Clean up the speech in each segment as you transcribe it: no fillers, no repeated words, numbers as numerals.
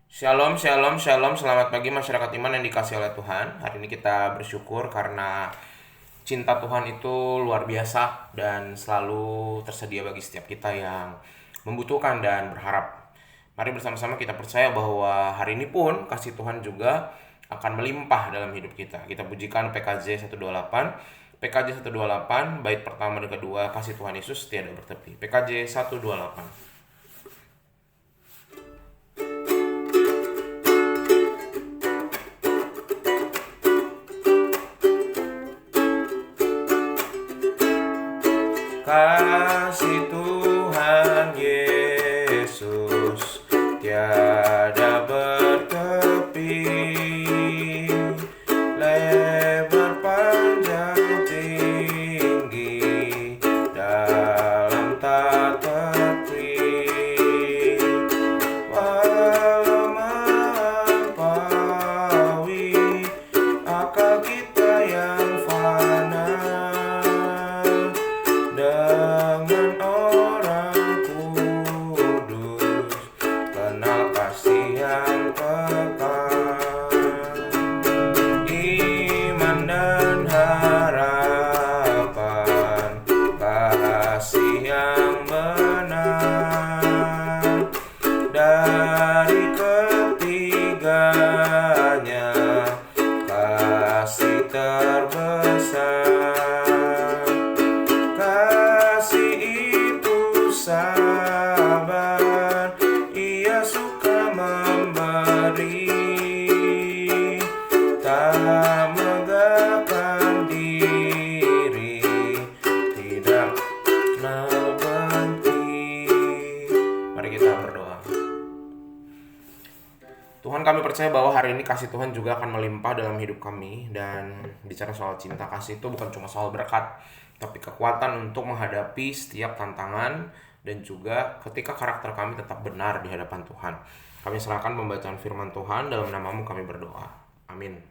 Shalom, shalom, shalom. Selamat pagi masyarakat iman yang dikasihi oleh Tuhan. Hari ini kita bersyukur karena cinta Tuhan itu luar biasa dan selalu tersedia bagi setiap kita yang membutuhkan dan berharap. Mari bersama-sama kita percaya bahwa hari ini pun kasih Tuhan juga akan melimpah dalam hidup kita. Kita pujikan PKJ 128. PKJ 128, bait pertama dan kedua, kasih Tuhan Yesus tiada bertepi. PKJ 128. Kasih Tuhan Yesus tiada bertepi, lebar panjang tinggi dalam tak terti, walau melampaui akal kita yang fana. Dengan orang kudus kenal kasih yang kekal, iman dan harapan, kasih yang benar dari ketiganya, kasih terbesar. Kasih itu sabar, ia suka memberi, tak megahkan diri, tidak kenal berhenti. Mari kita berdoa. Tuhan, kami percaya bahwa hari ini kasih Tuhan juga akan melimpah dalam hidup kami. Dan bicara soal cinta kasih itu bukan cuma soal berkat, tapi kekuatan untuk menghadapi setiap tantangan, dan juga ketika karakter kami tetap benar di hadapan Tuhan. Kami serahkan pembacaan firman Tuhan, dalam namamu kami berdoa. Amin.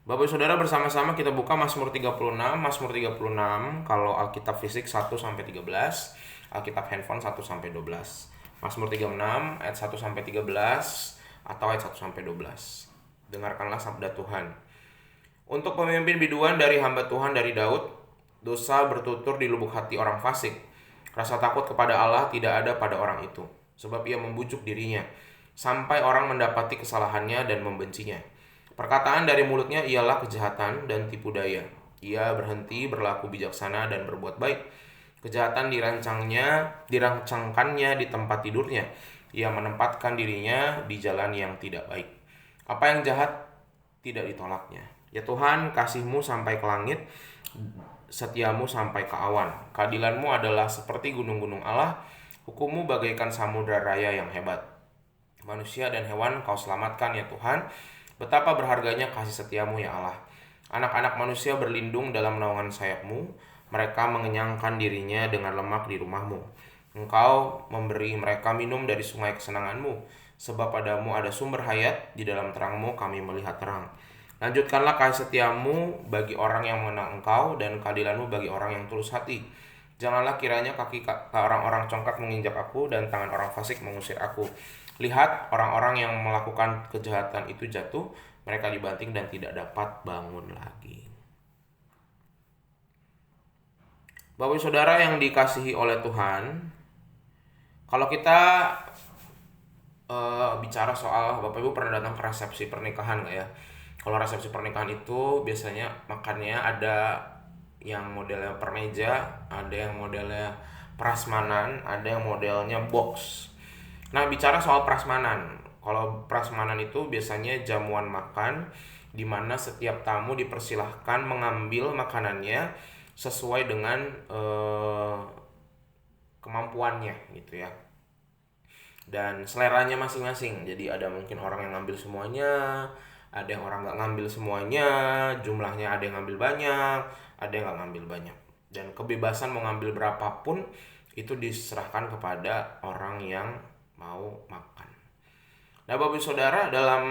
Bapak Saudara, bersama-sama kita buka Mazmur 36. Mazmur 36 kalau Alkitab fisik 1-13, Alkitab handphone 1-12. Mazmur 36 ayat 1-13 atau ayat 1-12. Dengarkanlah sabda Tuhan. Untuk pemimpin biduan dari hamba Tuhan dari Daud, dosa bertutur di lubuk hati orang fasik. Rasa takut kepada Allah tidak ada pada orang itu, sebab ia membujuk dirinya, sampai orang mendapati kesalahannya dan membencinya. Perkataan dari mulutnya ialah kejahatan dan tipu daya. Ia berhenti berlaku bijaksana dan berbuat baik. Kejahatan dirancangkannya di tempat tidurnya. Ia menempatkan dirinya di jalan yang tidak baik. Apa yang jahat tidak ditolaknya. Ya Tuhan, kasih-Mu sampai ke langit, setiamu sampai ke awan. Keadilan-Mu adalah seperti gunung-gunung Allah, hukum-Mu bagaikan samudra raya yang hebat. Manusia dan hewan Kau selamatkan ya Tuhan. Betapa berharganya kasih setiamu ya Allah. Anak-anak manusia berlindung dalam naungan sayap-Mu. Mereka mengenyangkan dirinya dengan lemak di rumah-Mu. Engkau memberi mereka minum dari sungai kesenangan-Mu. Sebab padamu ada sumber hayat, di dalam terang-Mu kami melihat terang. Lanjutkanlah kasih setiamu bagi orang yang mengenal Engkau, dan keadilan-Mu bagi orang yang tulus hati. Janganlah kiranya kaki orang-orang congkak menginjak aku, dan tangan orang fasik mengusir aku. Lihat, orang-orang yang melakukan kejahatan itu jatuh, mereka dibanting dan tidak dapat bangun lagi. Bapak Saudara yang dikasihi oleh Tuhan, kalau kita bicara soal, Bapak Ibu pernah datang ke resepsi pernikahan nggak ya? Kalau resepsi pernikahan itu biasanya makannya ada yang modelnya per meja, ada yang modelnya prasmanan, ada yang modelnya box. Nah, bicara soal prasmanan, kalau prasmanan itu biasanya jamuan makan di mana setiap tamu dipersilahkan mengambil makanannya sesuai dengan kemampuannya gitu ya, dan seleranya masing-masing. Jadi ada mungkin orang yang ngambil semuanya, ada yang orang nggak ngambil semuanya, jumlahnya ada yang ngambil banyak, ada yang nggak ngambil banyak, dan kebebasan mau ngambil berapapun itu diserahkan kepada orang yang mau makan. Nah, Bapak Saudara, dalam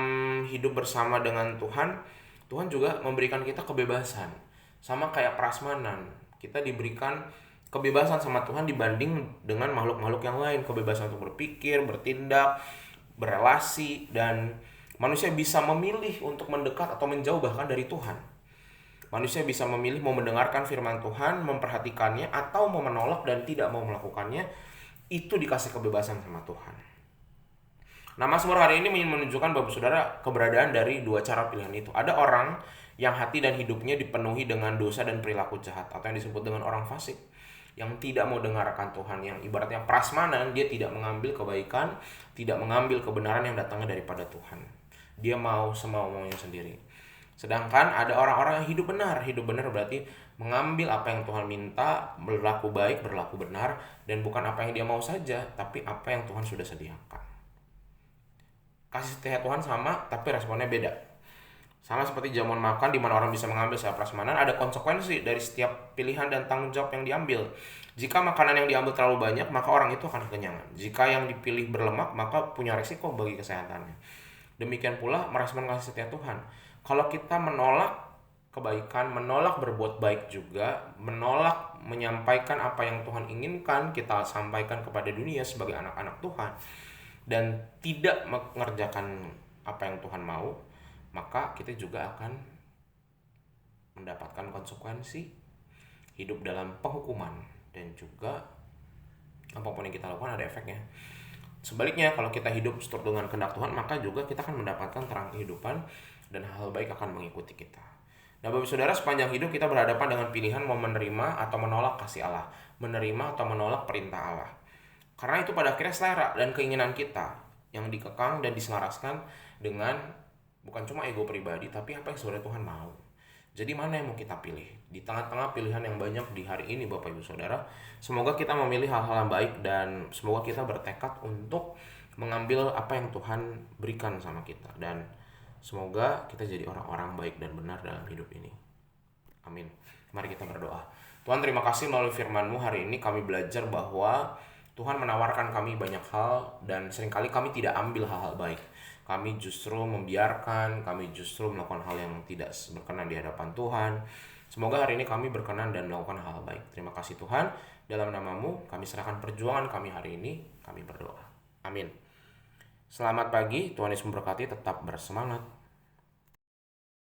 hidup bersama dengan Tuhan, Tuhan juga memberikan kita kebebasan. Sama kayak prasmanan, kita diberikan kebebasan sama Tuhan dibanding dengan makhluk-makhluk yang lain. Kebebasan untuk berpikir, bertindak, berelasi, dan manusia bisa memilih untuk mendekat atau menjauh bahkan dari Tuhan. Manusia bisa memilih mau mendengarkan firman Tuhan, memperhatikannya, atau mau menolak dan tidak mau melakukannya. Itu dikasih kebebasan sama Tuhan. Nah, Mazmur hari ini ingin menunjukkan Bapak Saudara keberadaan dari dua cara pilihan itu. Ada orang yang hati dan hidupnya dipenuhi dengan dosa dan perilaku jahat, atau yang disebut dengan orang fasik, yang tidak mau dengarkan Tuhan, yang ibaratnya prasmanan, dia tidak mengambil kebaikan, tidak mengambil kebenaran yang datangnya daripada Tuhan. Dia mau semau-maunya sendiri. Sedangkan ada orang-orang yang hidup benar. Hidup benar berarti mengambil apa yang Tuhan minta, berlaku baik, berlaku benar, dan bukan apa yang dia mau saja, tapi apa yang Tuhan sudah sediakan. Kasih setia Tuhan sama, tapi responnya beda. Sama seperti jamuan makan di mana orang bisa mengambil secara prasmanan, ada konsekuensi dari setiap pilihan dan tanggung jawab yang diambil. Jika makanan yang diambil terlalu banyak, maka orang itu akan kekenyangan. Jika yang dipilih berlemak, maka punya resiko bagi kesehatannya. Demikian pula merespon kasih setia Tuhan. Kalau kita menolak kebaikan, menolak berbuat baik juga, menolak menyampaikan apa yang Tuhan inginkan kita sampaikan kepada dunia sebagai anak-anak Tuhan, dan tidak mengerjakan apa yang Tuhan mau, maka kita juga akan mendapatkan konsekuensi, hidup dalam penghukuman, dan juga apapun yang kita lakukan ada efeknya. Sebaliknya, kalau kita hidup seturut dengan kehendak Tuhan, maka juga kita akan mendapatkan terang kehidupan dan hal baik akan mengikuti kita. Nah, Bapak Saudara, sepanjang hidup kita berhadapan dengan pilihan mau menerima atau menolak kasih Allah, menerima atau menolak perintah Allah. Karena itu pada akhirnya selera dan keinginan kita yang dikekang dan diselaraskan dengan bukan cuma ego pribadi, tapi apa yang sebenarnya Tuhan mau. Jadi mana yang mau kita pilih? Di tengah-tengah pilihan yang banyak di hari ini Bapak Ibu Saudara, semoga kita memilih hal-hal yang baik dan semoga kita bertekad untuk mengambil apa yang Tuhan berikan sama kita. Dan semoga kita jadi orang-orang baik dan benar dalam hidup ini. Amin. Mari kita berdoa. Tuhan, terima kasih melalui firman-Mu hari ini kami belajar bahwa Tuhan menawarkan kami banyak hal dan seringkali kami tidak ambil hal-hal baik. Kami justru membiarkan, kami justru melakukan hal yang tidak berkenan di hadapan Tuhan. Semoga hari ini kami berkenan dan melakukan hal baik. Terima kasih Tuhan. Dalam nama-Mu kami serahkan perjuangan kami hari ini. Kami berdoa. Amin. Selamat pagi, Tuhan Yesus memberkati, tetap bersemangat.